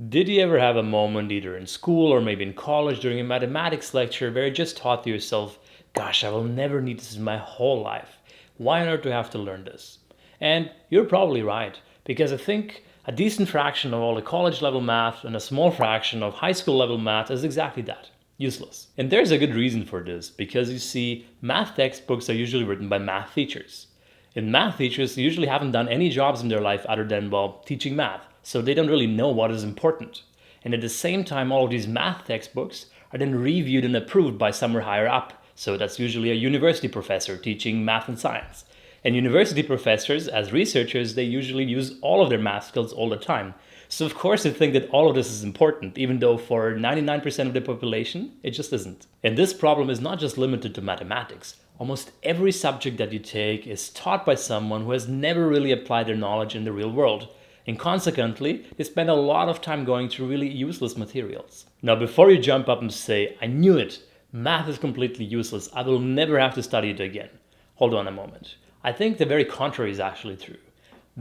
Did you ever have a moment either in school or maybe in college during a mathematics lecture where you just thought to yourself, gosh, I will never need this in my whole life. Why on earth do I have to learn this? And you're probably right, because I think a decent fraction of all the college level math and a small fraction of high school level math is exactly that. Useless. And there's a good reason for this, because you see, math textbooks are usually written by math teachers. And math teachers usually haven't done any jobs in their life other than, well, teaching math, so they don't really know what is important. And at the same time, all of these math textbooks are then reviewed and approved by somewhere higher up, so that's usually a university professor teaching math and science. And university professors, as researchers, they usually use all of their math skills all the time. So of course they think that all of this is important, even though for 99% of the population, it just isn't. And this problem is not just limited to mathematics. Almost every subject that you take is taught by someone who has never really applied their knowledge in the real world. And consequently, they spend a lot of time going through really useless materials. Now, before you jump up and say, I knew it, math is completely useless, I will never have to study it again. Hold on a moment. I think the very contrary is actually true.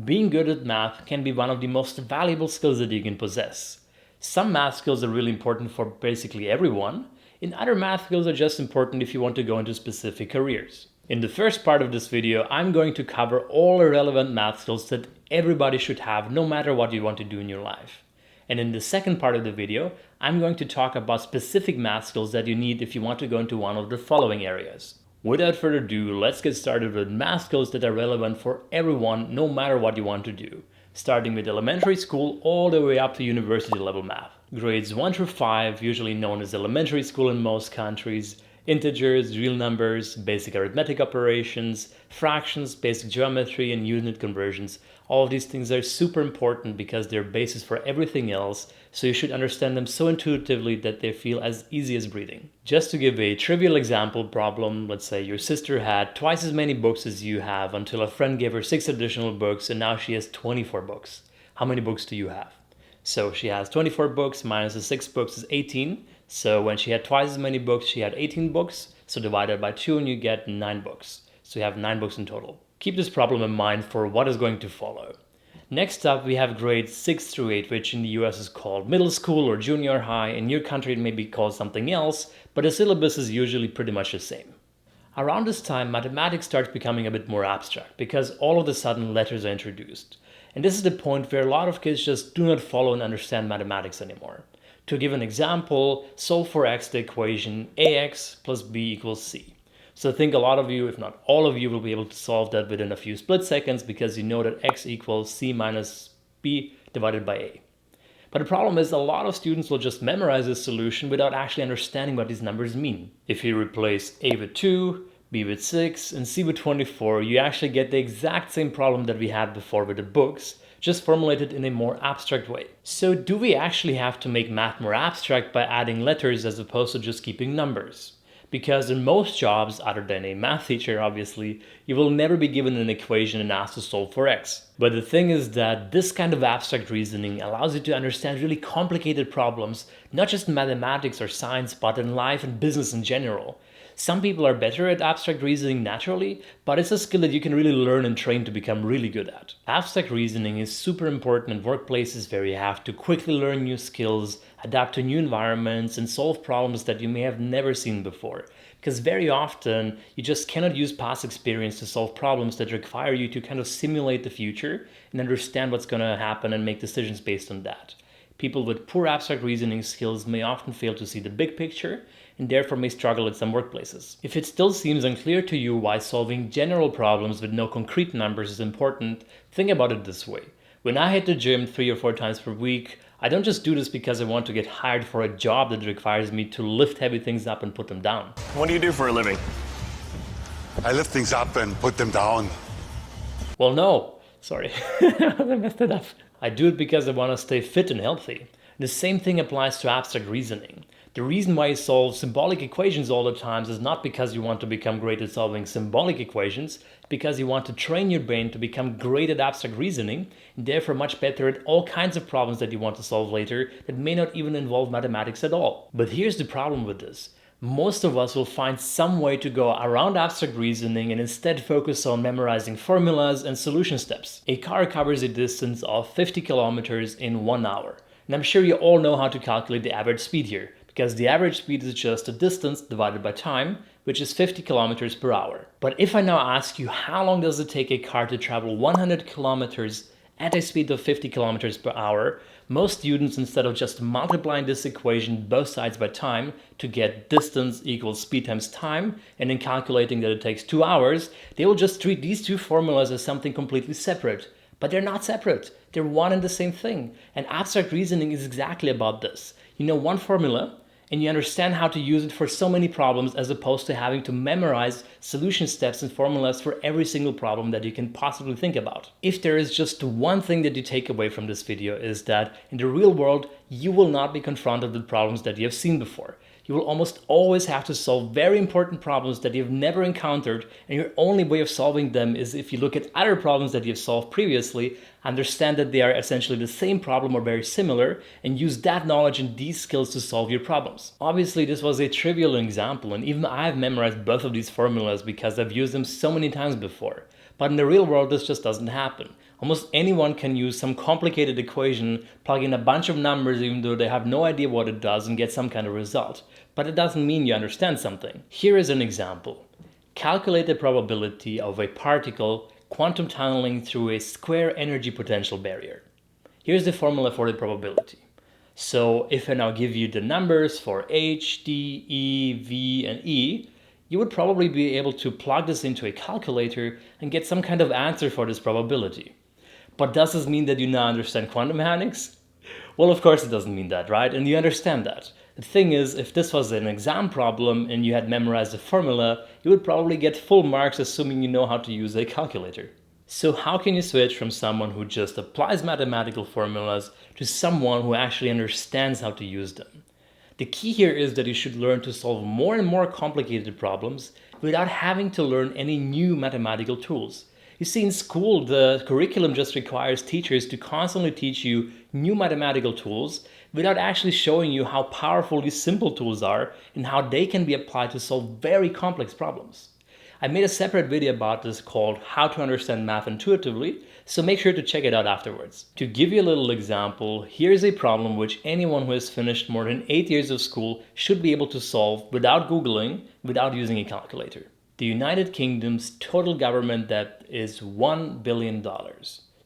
Being good at math can be one of the most valuable skills that you can possess. Some math skills are really important for basically everyone, and other math skills are just important if you want to go into specific careers. In the first part of this video, I'm going to cover all the relevant math skills that everybody should have no matter what you want to do in your life. And in the second part of the video, I'm going to talk about specific math skills that you need if you want to go into one of the following areas. Without further ado, let's get started with math skills that are relevant for everyone no matter what you want to do, starting with elementary school all the way up to university level math. Grades 1 through 5, usually known as elementary school in most countries, integers, real numbers, basic arithmetic operations, fractions, basic geometry, and unit conversions. All of these things are super important because they're basis for everything else, so you should understand them so intuitively that they feel as easy as breathing. Just to give a trivial example problem, let's say your sister had twice as many books as you have until a friend gave her 6 additional books and now she has 24 books. How many books do you have? So she has 24 books minus the 6 books is 18. So when she had twice as many books, she had 18 books. So divided by 2 and you get 9 books. So you have 9 books in total. Keep this problem in mind for what is going to follow. Next up, we have grades 6 through 8, which in the US is called middle school or junior high. In your country, it may be called something else, but the syllabus is usually pretty much the same. Around this time, mathematics starts becoming a bit more abstract because all of a sudden letters are introduced. And this is the point where a lot of kids just do not follow and understand mathematics anymore. To give an example, solve for x the equation ax plus b equals c. So I think a lot of you, if not all of you, will be able to solve that within a few split seconds because you know that x equals c minus b divided by a. But the problem is a lot of students will just memorize this solution without actually understanding what these numbers mean. If you replace a with 2, b with 6, and c with 24, you actually get the exact same problem that we had before with the books, just formulated in a more abstract way. So do we actually have to make math more abstract by adding letters as opposed to just keeping numbers? Because in most jobs, other than a math teacher obviously, you will never be given an equation and asked to solve for x. But the thing is that this kind of abstract reasoning allows you to understand really complicated problems, not just in mathematics or science, but in life and business in general. Some people are better at abstract reasoning naturally, but it's a skill that you can really learn and train to become really good at. Abstract reasoning is super important in workplaces where you have to quickly learn new skills, adapt to new environments, and solve problems that you may have never seen before. Because very often, you just cannot use past experience to solve problems that require you to kind of simulate the future and understand what's going to happen and make decisions based on that. People with poor abstract reasoning skills may often fail to see the big picture and therefore may struggle at some workplaces. If it still seems unclear to you why solving general problems with no concrete numbers is important, think about it this way. When I hit the gym 3 or 4 times per week, I don't just do this because I want to get hired for a job that requires me to lift heavy things up and put them down. What do you do for a living? I lift things up and put them down. Well, no. Sorry, I messed it up. I do it because I want to stay fit and healthy. The same thing applies to abstract reasoning. The reason why you solve symbolic equations all the time is not because you want to become great at solving symbolic equations, it's because you want to train your brain to become great at abstract reasoning, and therefore much better at all kinds of problems that you want to solve later that may not even involve mathematics at all. But here's the problem with this. Most of us will find some way to go around abstract reasoning and instead focus on memorizing formulas and solution steps. A car covers a distance of 50 kilometers in 1 hour. And I'm sure you all know how to calculate the average speed here, because the average speed is just a distance divided by time, which is 50 kilometers per hour. But if I now ask you how long does it take a car to travel 100 kilometers at a speed of 50 kilometers per hour, most students, instead of just multiplying this equation both sides by time to get distance equals speed times time, and then calculating that it takes 2 hours, they will just treat these two formulas as something completely separate. But they're not separate. They're one and the same thing. And abstract reasoning is exactly about this. You know one formula, and you understand how to use it for so many problems, as opposed to having to memorize solution steps and formulas for every single problem that you can possibly think about. If there is just one thing that you take away from this video, is that in the real world, you will not be confronted with problems that you have seen before. You will almost always have to solve very important problems that you've never encountered, and your only way of solving them is if you look at other problems that you've solved previously, understand that they are essentially the same problem or very similar, and use that knowledge and these skills to solve your problems. Obviously, this was a trivial example, and even I've memorized both of these formulas because I've used them so many times before. But in the real world, this just doesn't happen. Almost anyone can use some complicated equation, plug in a bunch of numbers even though they have no idea what it does, and get some kind of result. But it doesn't mean you understand something. Here is an example. Calculate the probability of a particle quantum tunneling through a square energy potential barrier. Here's the formula for the probability. So if I now give you the numbers for H, D, E, V, and E, you would probably be able to plug this into a calculator and get some kind of answer for this probability. But does this mean that you now understand quantum mechanics? Well, of course it doesn't mean that, right? And you understand that. The thing is, if this was an exam problem and you had memorized the formula, you would probably get full marks assuming you know how to use a calculator. So how can you switch from someone who just applies mathematical formulas to someone who actually understands how to use them? The key here is that you should learn to solve more and more complicated problems without having to learn any new mathematical tools. You see, in school, the curriculum just requires teachers to constantly teach you new mathematical tools without actually showing you how powerful these simple tools are and how they can be applied to solve very complex problems. I made a separate video about this called How to Understand Math Intuitively, so make sure to check it out afterwards. To give you a little example, here's a problem which anyone who has finished more than 8 years of school should be able to solve without Googling, without using a calculator. The United Kingdom's total government debt is $1 billion.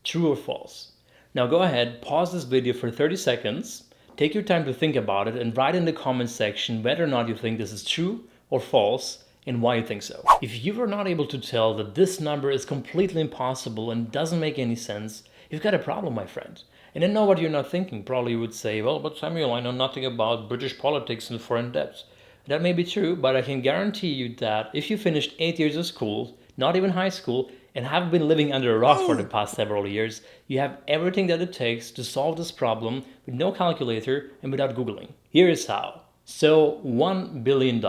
True or false? Now go ahead, pause this video for 30 seconds, take your time to think about it, and write in the comments section whether or not you think this is true or false, and why you think so. If you are not able to tell that this number is completely impossible and doesn't make any sense, you've got a problem, my friend. And I know what you're not thinking. Probably you would say, well, but Samuel, I know nothing about British politics and foreign debt. That may be true, but I can guarantee you that if you finished 8 years of school, not even high school, and have been living under a rock for the past several years, you have everything that it takes to solve this problem with no calculator and without Googling. Here is how. So $1 billion.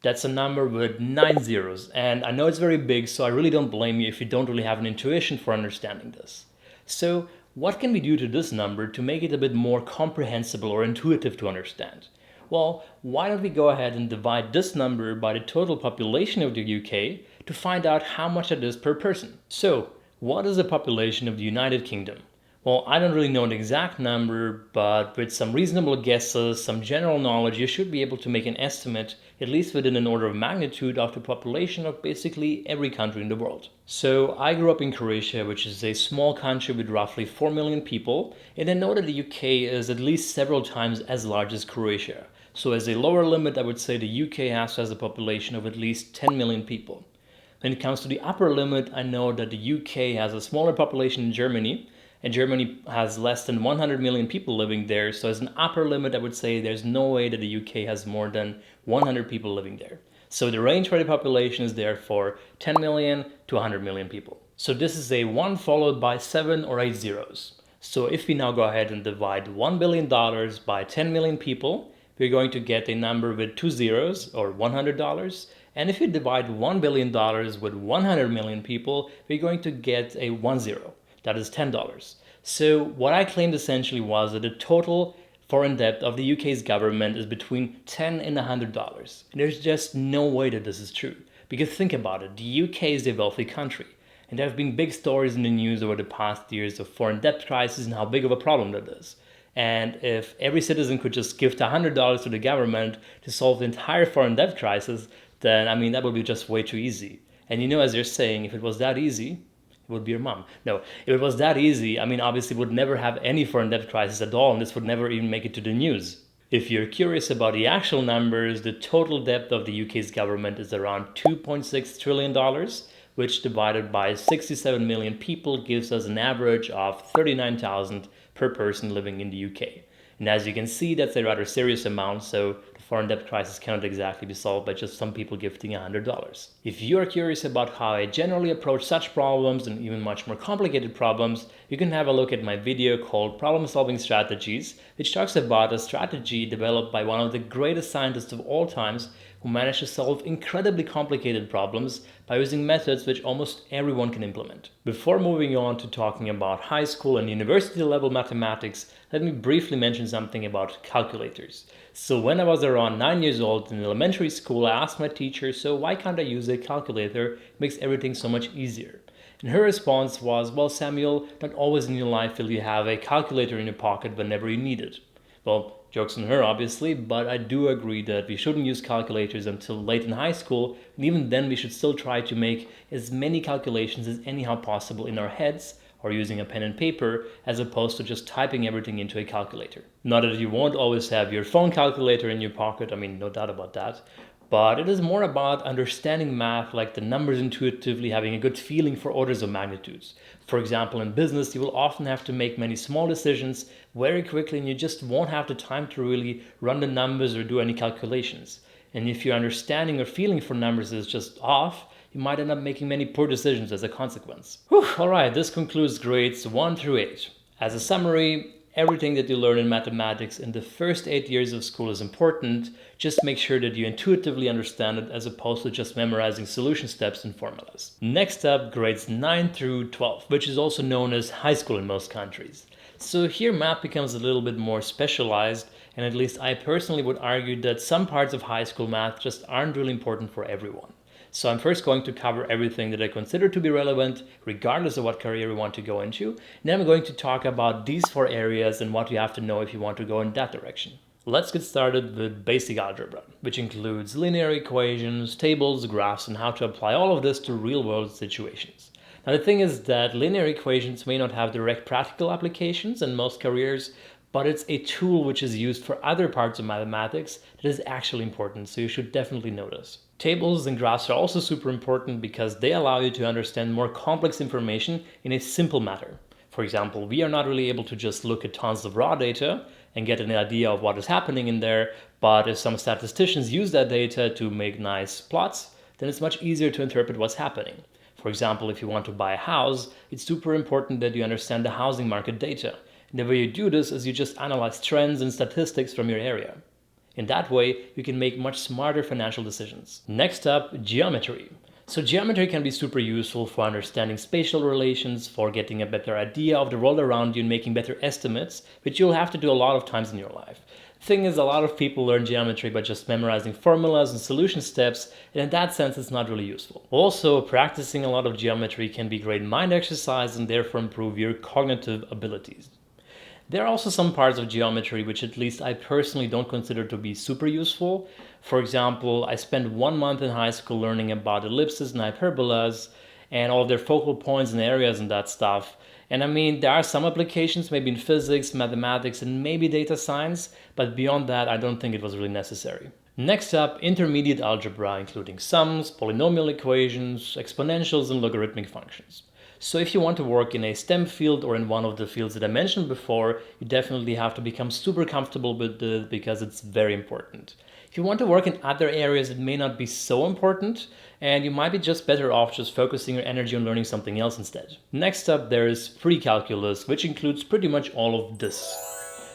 That's a number with 9 zeros, and I know it's very big, so I really don't blame you if you don't really have an intuition for understanding this. So what can we do to this number to make it a bit more comprehensible or intuitive to understand? Well, why don't we go ahead and divide this number by the total population of the UK to find out how much it is per person. So, what is the population of the United Kingdom? Well, I don't really know an exact number, but with some reasonable guesses, some general knowledge, you should be able to make an estimate, at least within an order of magnitude, of the population of basically every country in the world. So I grew up in Croatia, which is a small country with roughly 4 million people, and I know that the UK is at least several times as large as Croatia. So as a lower limit, I would say the UK has a population of at least 10 million people. When it comes to the upper limit, I know that the UK has a smaller population than Germany, and Germany has less than 100 million people living there. So as an upper limit, I would say there's no way that the UK has more than 100 people living there. So the range for the population is therefore 10 million to 100 million people. So this is a 1 followed by 7 or 8 zeros. So if we now go ahead and divide $1 billion by 10 million people, we're going to get a number with 2 zeros, or $100. And if you divide $1 billion with 100 million people, we're going to get a 1 zero. That is $10. So what I claimed essentially was that the total foreign debt of the UK's government is between $10 and $100. And there's just no way that this is true. Because think about it, the UK is a wealthy country. And there have been big stories in the news over the past years of foreign debt crisis and how big of a problem that is. And if every citizen could just give $100 to the government to solve the entire foreign debt crisis, then that would be just way too easy. And as you're saying, if it was that easy, it would be your mom. No, if it was that easy, obviously we would never have any foreign debt crisis at all, and this would never even make it to the news. If you're curious about the actual numbers, the total debt of the UK's government is around $2.6 trillion, which divided by 67 million people gives us an average of 39,000 per person living in the UK. And as you can see, that's a rather serious amount, so the foreign debt crisis cannot exactly be solved by just some people gifting $100. If you are curious about how I generally approach such problems and even much more complicated problems, you can have a look at my video called Problem Solving Strategies, which talks about a strategy developed by one of the greatest scientists of all times who managed to solve incredibly complicated problems by using methods which almost everyone can implement. Before moving on to talking about high school and university level mathematics, let me briefly mention something about calculators. So when I was around 9 years old in elementary school, I asked my teacher, so why can't I use a calculator? It makes everything so much easier. And her response was, well, Samuel, not always in your life will you have a calculator in your pocket whenever you need it. Well, joke's on her, obviously, but I do agree that we shouldn't use calculators until late in high school, and even then we should still try to make as many calculations as anyhow possible in our heads or using a pen and paper, as opposed to just typing everything into a calculator. Not that you won't always have your phone calculator in your pocket, no doubt about that, but it is more about understanding math, like the numbers intuitively, having a good feeling for orders of magnitudes. For example, in business, you will often have to make many small decisions very quickly, and you just won't have the time to really run the numbers or do any calculations. And if your understanding or feeling for numbers is just off, you might end up making many poor decisions as a consequence. Alright, this concludes grades 1 through 8. As a summary, everything that you learn in mathematics in the first 8 years of school is important. Just make sure that you intuitively understand it as opposed to just memorizing solution steps and formulas. Next up, grades 9 through 12, which is also known as high school in most countries. So here math becomes a little bit more specialized, and at least I personally would argue that some parts of high school math just aren't really important for everyone. So I'm first going to cover everything that I consider to be relevant, regardless of what career you want to go into. And then I'm going to talk about these 4 areas and what you have to know if you want to go in that direction. Let's get started with basic algebra, which includes linear equations, tables, graphs, and how to apply all of this to real-world situations. Now the thing is that linear equations may not have direct practical applications in most careers, but it's a tool which is used for other parts of mathematics that is actually important, so you should definitely know this. Tables and graphs are also super important because they allow you to understand more complex information in a simple manner. For example, we are not really able to just look at tons of raw data and get an idea of what is happening in there, but if some statisticians use that data to make nice plots, then it's much easier to interpret what's happening. For example, if you want to buy a house, it's super important that you understand the housing market data. And the way you do this is you just analyze trends and statistics from your area. In that way, you can make much smarter financial decisions. Next up, geometry. So geometry can be super useful for understanding spatial relations, for getting a better idea of the world around you and making better estimates, which you'll have to do a lot of times in your life. The thing is, a lot of people learn geometry by just memorizing formulas and solution steps, and in that sense it's not really useful. Also, practicing a lot of geometry can be great mind exercise and therefore improve your cognitive abilities. There are also some parts of geometry which at least I personally don't consider to be super useful. For example, I spent 1 month in high school learning about ellipses and hyperbolas and all their focal points and areas and that stuff. And there are some applications maybe in physics, mathematics, and maybe data science, but beyond that I don't think it was really necessary. Next up, intermediate algebra, including sums, polynomial equations, exponentials, and logarithmic functions. So if you want to work in a STEM field or in one of the fields that I mentioned before, you definitely have to become super comfortable with it because it's very important. If you want to work in other areas, it may not be so important, and you might be just better off just focusing your energy on learning something else instead. Next up, there is pre-calculus, which includes pretty much all of this.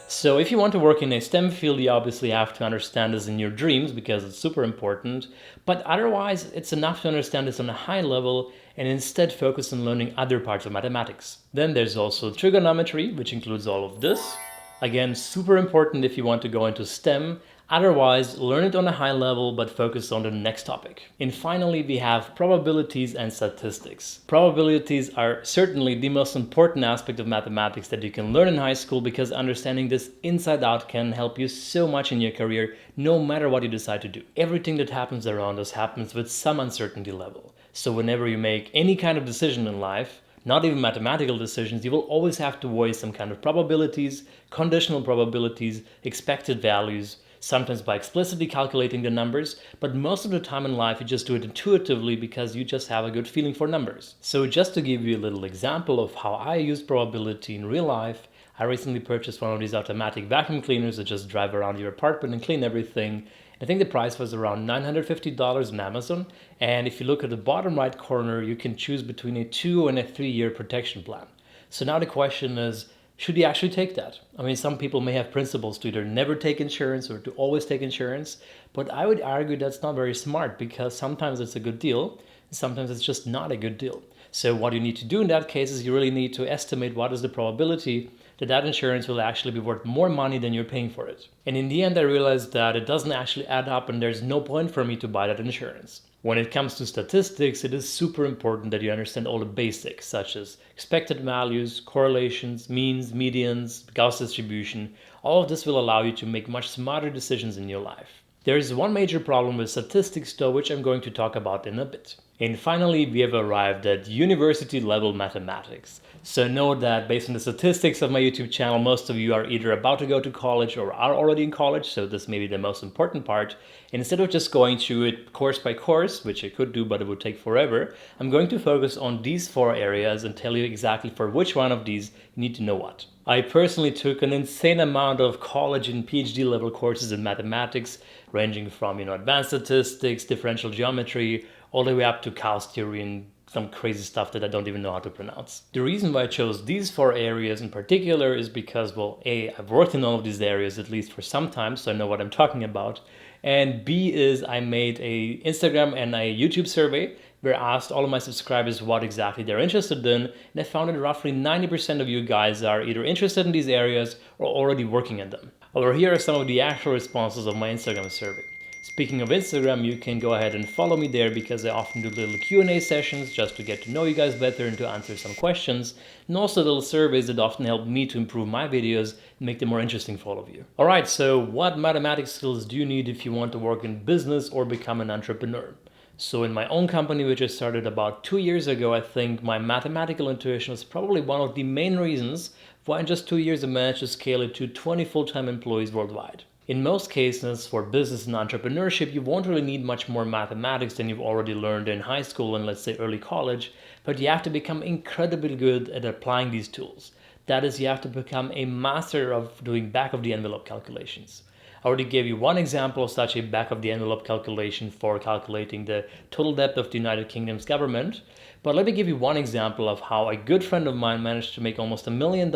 So if you want to work in a STEM field, you obviously have to understand this in your dreams because it's super important, but otherwise it's enough to understand this on a high level and instead focus on learning other parts of mathematics. Then there's also trigonometry, which includes all of this. Again, super important if you want to go into STEM. Otherwise, learn it on a high level but focus on the next topic. And finally, we have probabilities and statistics. Probabilities are certainly the most important aspect of mathematics that you can learn in high school, because understanding this inside out can help you so much in your career, no matter what you decide to do. Everything that happens around us happens with some uncertainty level. So whenever you make any kind of decision in life, not even mathematical decisions, you will always have to weigh some kind of probabilities, conditional probabilities, expected values, sometimes by explicitly calculating the numbers, but most of the time in life you just do it intuitively because you just have a good feeling for numbers. So just to give you a little example of how I use probability in real life, I recently purchased one of these automatic vacuum cleaners that just drive around your apartment and clean everything. I think the price was around $950 on Amazon, and if you look at the bottom right corner, you can choose between a 2 and a 3-year protection plan. So now the question is, should you actually take that? I mean, some people may have principles to either never take insurance or to always take insurance, but I would argue that's not very smart, because sometimes it's a good deal, and sometimes it's just not a good deal. So what you need to do in that case is you really need to estimate what is the probability that that insurance will actually be worth more money than you're paying for it. And in the end, I realized that it doesn't actually add up and there's no point for me to buy that insurance. When it comes to statistics, it is super important that you understand all the basics, such as expected values, correlations, means, medians, Gauss distribution. All of this will allow you to make much smarter decisions in your life. There is one major problem with statistics though, which I'm going to talk about in a bit. And finally, we have arrived at university level mathematics. So know that based on the statistics of my YouTube channel, most of you are either about to go to college or are already in college, so this may be the most important part. And instead of just going through it course by course, which I could do but it would take forever, I'm going to focus on these 4 areas and tell you exactly for which one of these you need to know what. I personally took an insane amount of college and PhD level courses in mathematics, ranging from advanced statistics, differential geometry, all the way up to chaos theory and some crazy stuff that I don't even know how to pronounce. The reason why I chose these 4 areas in particular is because, well, A, I've worked in all of these areas at least for some time, so I know what I'm talking about. And B is I made a Instagram and a YouTube survey where I asked all of my subscribers what exactly they're interested in, and I found that roughly 90% of you guys are either interested in these areas or already working in them. Over here are some of the actual responses of my Instagram survey. Speaking of Instagram, you can go ahead and follow me there, because I often do little Q&A sessions just to get to know you guys better and to answer some questions, and also little surveys that often help me to improve my videos and make them more interesting for all of you. Alright, so what mathematics skills do you need if you want to work in business or become an entrepreneur? So in my own company, which I started about 2 years ago, I think my mathematical intuition was probably one of the main reasons why in just 2 years I managed to scale it to 20 full-time employees worldwide. In most cases, for business and entrepreneurship, you won't really need much more mathematics than you've already learned in high school and, let's say, early college, but you have to become incredibly good at applying these tools. That is, you have to become a master of doing back-of-the-envelope calculations. I already gave you one example of such a back-of-the-envelope calculation for calculating the total debt of the United Kingdom's government. But let me give you one example of how a good friend of mine managed to make almost $1 million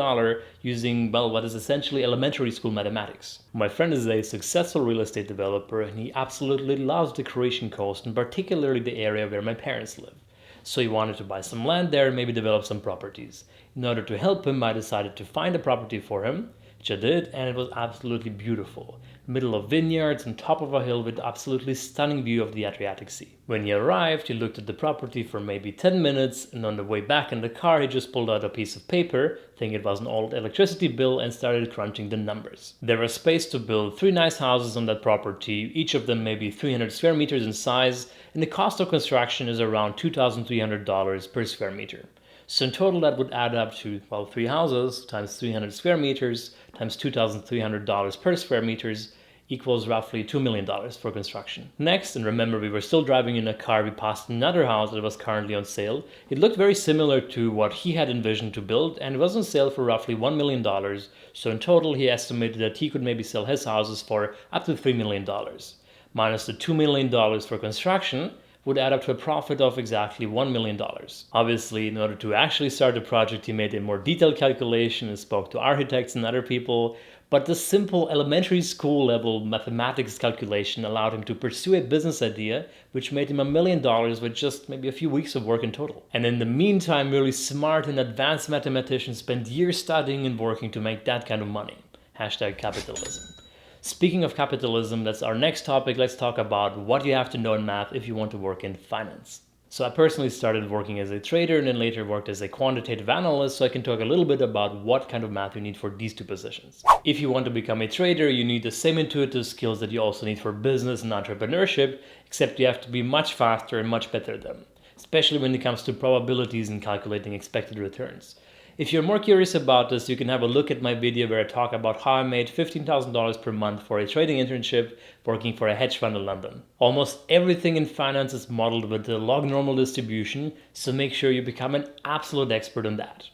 using, well, what is essentially elementary school mathematics. My friend is a successful real estate developer, and he absolutely loves the Croatian coast, and particularly the area where my parents live. So he wanted to buy some land there and maybe develop some properties. In order to help him, I decided to find a property for him, which I did, and it was absolutely beautiful. Middle of vineyards on top of a hill with absolutely stunning view of the Adriatic Sea. When he arrived, he looked at the property for maybe 10 minutes, and on the way back in the car, he just pulled out a piece of paper, thinking it was an old electricity bill, and started crunching the numbers. There was space to build 3 nice houses on that property, each of them maybe 300 square meters in size, and the cost of construction is around $2,300 per square meter. So in total that would add up to, well, 3 houses times 300 square meters times $2,300 per square meters equals roughly $2 million for construction. Next, and remember we were still driving in a car, we passed another house that was currently on sale. It looked very similar to what he had envisioned to build, and it was on sale for roughly $1 million. So in total he estimated that he could maybe sell his houses for up to $3 million. Minus the $2 million for construction would add up to a profit of exactly $1 million. Obviously, in order to actually start the project, he made a more detailed calculation and spoke to architects and other people, but the simple elementary school level mathematics calculation allowed him to pursue a business idea which made him $1 million with just maybe a few weeks of work in total. And in the meantime, really smart and advanced mathematicians spent years studying and working to make that kind of money. Hashtag capitalism. Speaking of capitalism, that's our next topic. Let's talk about what you have to know in math if you want to work in finance. So I personally started working as a trader and then later worked as a quantitative analyst, so I can talk a little bit about what kind of math you need for these two positions. If you want to become a trader, you need the same intuitive skills that you also need for business and entrepreneurship, except you have to be much faster and much better at them, especially when it comes to probabilities and calculating expected returns. If you're more curious about this, you can have a look at my video where I talk about how I made $15,000 per month for a trading internship working for a hedge fund in London. Almost everything in finance is modeled with the log normal distribution, so make sure you become an absolute expert on that.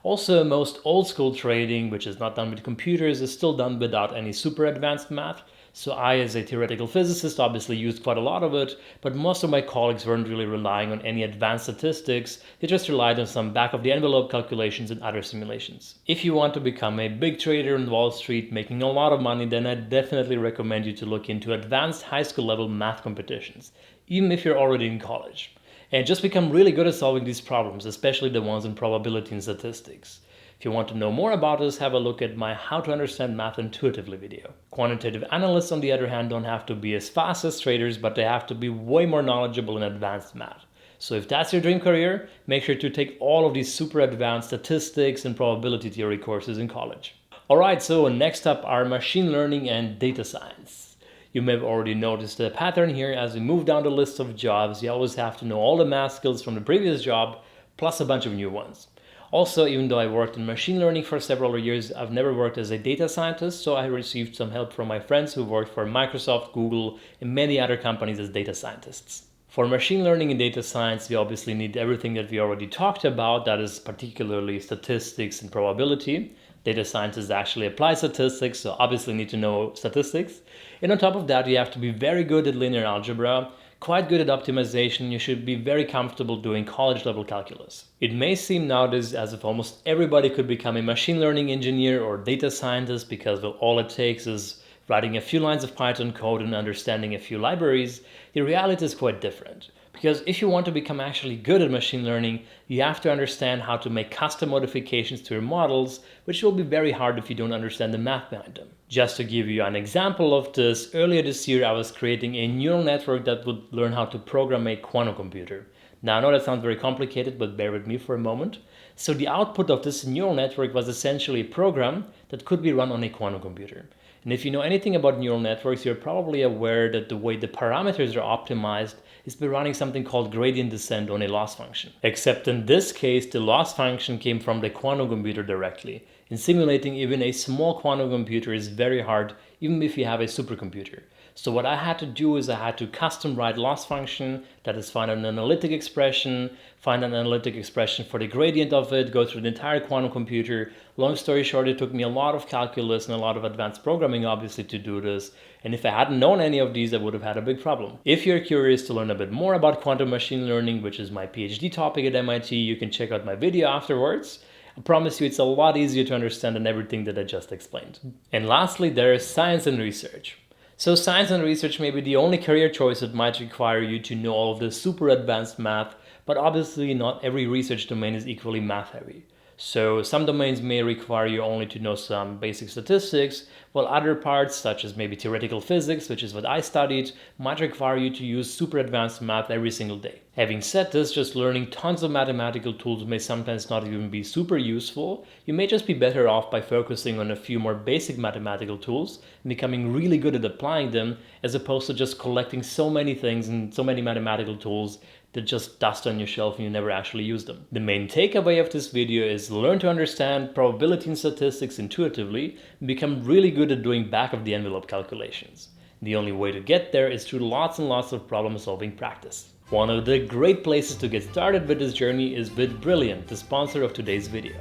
Also, most old school trading, which is not done with computers, is still done without any super advanced math. So I, as a theoretical physicist, obviously used quite a lot of it, but most of my colleagues weren't really relying on any advanced statistics. They just relied on some back-of-the-envelope calculations and other simulations. If you want to become a big trader on Wall Street making a lot of money, then I definitely recommend you to look into advanced high school level math competitions, even if you're already in college. And just become really good at solving these problems, especially the ones in probability and statistics. If you want to know more about this, have a look at my How to Understand Math Intuitively video. Quantitative analysts, on the other hand, don't have to be as fast as traders, but they have to be way more knowledgeable in advanced math. So if that's your dream career, make sure to take all of these super advanced statistics and probability theory courses in college. Alright, so next up are machine learning and data science. You may have already noticed the pattern here. As we move down the list of jobs, you always have to know all the math skills from the previous job, plus a bunch of new ones. Also, even though I worked in machine learning for several years, I've never worked as a data scientist, so I received some help from my friends who worked for Microsoft, Google, and many other companies as data scientists. For machine learning and data science, we obviously need everything that we already talked about, that is particularly statistics and probability. Data scientists actually apply statistics, so obviously need to know statistics. And on top of that, you have to be very good at linear algebra, quite good at optimization. You should be very comfortable doing college level calculus. It may seem nowadays as if almost everybody could become a machine learning engineer or data scientist because all it takes is writing a few lines of Python code and understanding a few libraries. The reality is quite different. Because if you want to become actually good at machine learning, you have to understand how to make custom modifications to your models, which will be very hard if you don't understand the math behind them. Just to give you an example of this, earlier this year I was creating a neural network that would learn how to program a quantum computer. Now I know that sounds very complicated, but bear with me for a moment. So the output of this neural network was essentially a program that could be run on a quantum computer. And if you know anything about neural networks, you're probably aware that the way the parameters are optimized is by running something called gradient descent on a loss function. Except in this case, the loss function came from the quantum computer directly. And simulating even a small quantum computer is very hard, even if you have a supercomputer. So what I had to do is I had to custom write loss function, that is find an analytic expression for the gradient of it, go through the entire quantum computer. Long story short, it took me a lot of calculus and a lot of advanced programming obviously to do this. And if I hadn't known any of these, I would have had a big problem. If you're curious to learn a bit more about quantum machine learning, which is my PhD topic at MIT, you can check out my video afterwards. I promise you it's a lot easier to understand than everything that I just explained. And lastly, there is science and research. So science and research may be the only career choice that might require you to know all of the super advanced math, but obviously not every research domain is equally math heavy. So some domains may require you only to know some basic statistics, while other parts, such as maybe theoretical physics, which is what I studied, might require you to use super advanced math every single day. Having said this, just learning tons of mathematical tools may sometimes not even be super useful. You may just be better off by focusing on a few more basic mathematical tools and becoming really good at applying them, as opposed to just collecting so many things and so many mathematical tools that just dust on your shelf and you never actually use them. The main takeaway of this video is learn to understand probability and statistics intuitively and become really good at doing back-of-the-envelope calculations. The only way to get there is through lots and lots of problem-solving practice. One of the great places to get started with this journey is with Brilliant, the sponsor of today's video.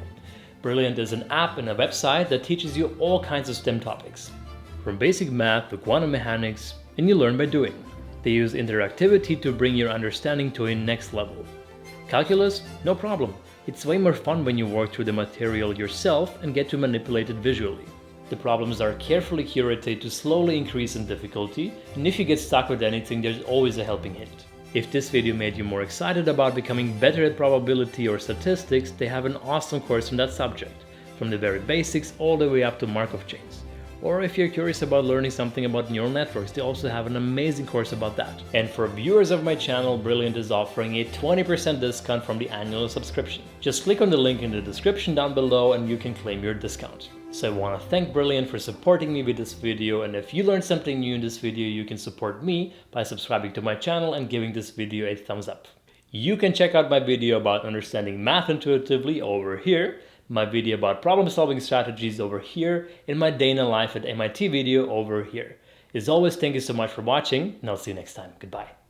Brilliant is an app and a website that teaches you all kinds of STEM topics, from basic math to quantum mechanics, and you learn by doing. They use interactivity to bring your understanding to a next level. Calculus? No problem. It's way more fun when you work through the material yourself and get to manipulate it visually. The problems are carefully curated to slowly increase in difficulty, and if you get stuck with anything, there's always a helping hint. If this video made you more excited about becoming better at probability or statistics, they have an awesome course on that subject, from the very basics all the way up to Markov chains. Or if you're curious about learning something about neural networks, they also have an amazing course about that. And for viewers of my channel, Brilliant is offering a 20% discount from the annual subscription. Just click on the link in the description down below and you can claim your discount. So I want to thank Brilliant for supporting me with this video, and if you learned something new in this video, you can support me by subscribing to my channel and giving this video a thumbs up. You can check out my video about understanding math intuitively over here, my video about problem-solving strategies over here, and my day in the life at MIT video over here. As always, thank you so much for watching, and I'll see you next time. Goodbye.